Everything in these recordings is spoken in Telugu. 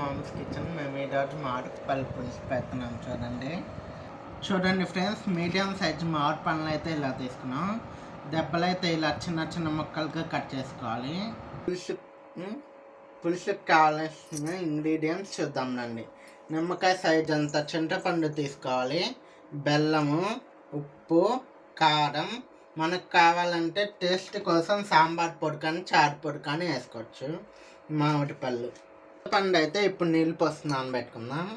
Moms kitchen. మేము ఈరోజు మామిడిపళ్ళు పులుసు పెడుతున్నాం. చూడండి ఫ్రెండ్స్, మీడియం సైజ్ మామిడి పళ్ళను అయితే ఇలా తీసుకున్నాం. దెబ్బలు అయితే ఇలా చిన్న చిన్న ముక్కలుగా కట్ చేసుకోవాలి. పులుసుకి కావాల్సిన ఇంగ్రీడియంట్స్ చూద్దాంనండి. నిమ్మకాయ సైజ్ అంత చింతపండు తీసుకోవాలి, బెల్లము, ఉప్పు, కారం, మనకు కావాలంటే టేస్ట్ కోసం సాంబార్ పొడి కానీ చారు పొడి కానీ వేసుకోవచ్చు. మామిడి పళ్ళు పండు అయితే ఇప్పుడు నీళ్ళు పోసి నానబెట్టుకుందాం.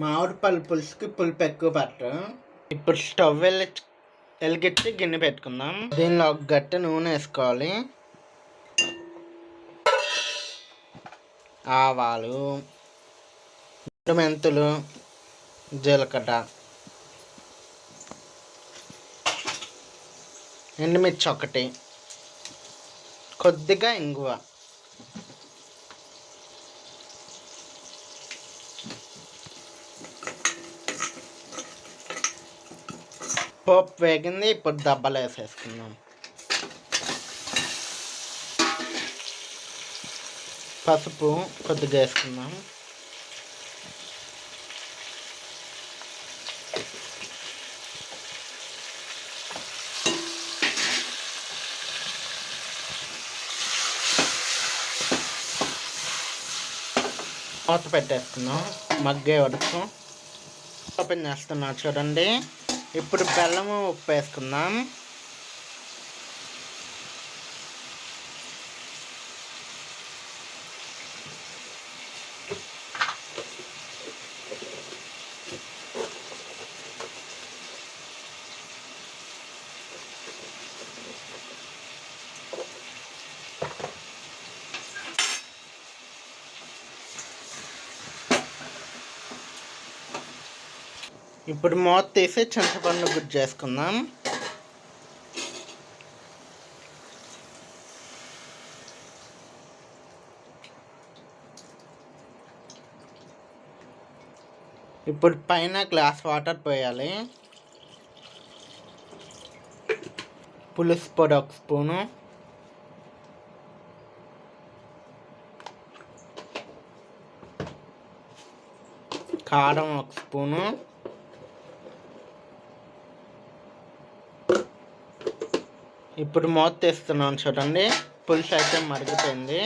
మామిడి పళ్ళు పులుసుకి పులుపు ఎక్కువ పట్టు. ఇప్పుడు స్టవ్ వెలిగించి గిన్నె పెట్టుకుందాం. దీనిలో ఒక గట్టి నూనె వేసుకోవాలి. ఆవాలు, మెంతులు, జీలకర్ర, ఎండుమిర్చి ఒకటి, కొద్దిగా ఇంగువ, పోపు వేగింది. ఇప్పుడు దెబ్బలు వేసేసుకుందాం. పసుపు కొద్దిగా వేసుకుందాం. మూత పెట్టేసుకుందాం. మగ్గే వరకు ఓపెన్ చేస్తున్నా చూడండి. ఇప్పుడు బెల్లము, ఉప్పు వేసుకుందాం. ఇప్పుడు మూత తీసి చింతపండు గుజ్జు చేసుకుందాం. ఇప్పుడు పైన గ్లాస్ వాటర్ పోయాలి. పులుసు పొడి ఒక స్పూను, కారం ఒక స్పూను, ఇప్పుడు మూత తీస్తున్నాను చూడండి. పులుసు అయితే మరుగుతుంది.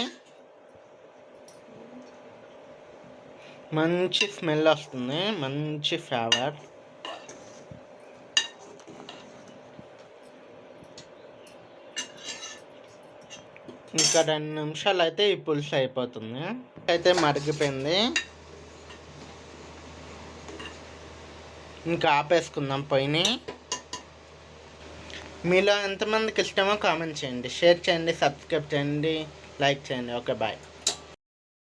మంచి స్మెల్ వస్తుంది, మంచి ఫ్లేవర్. ఇంకా 2 నిమిషాలు అయితే ఈ పులుసు అయిపోతుంది. అయితే మరిగిపోయింది. ఇంకా ఆపేసుకుందాం పొయ్యిని. మీలో ఎంతమందికి ఇష్టమో కామెంట్ చేయండి, షేర్ చేయండి, సబ్స్క్రైబ్ చేయండి, లైక్ చేయండి. Okay, bye.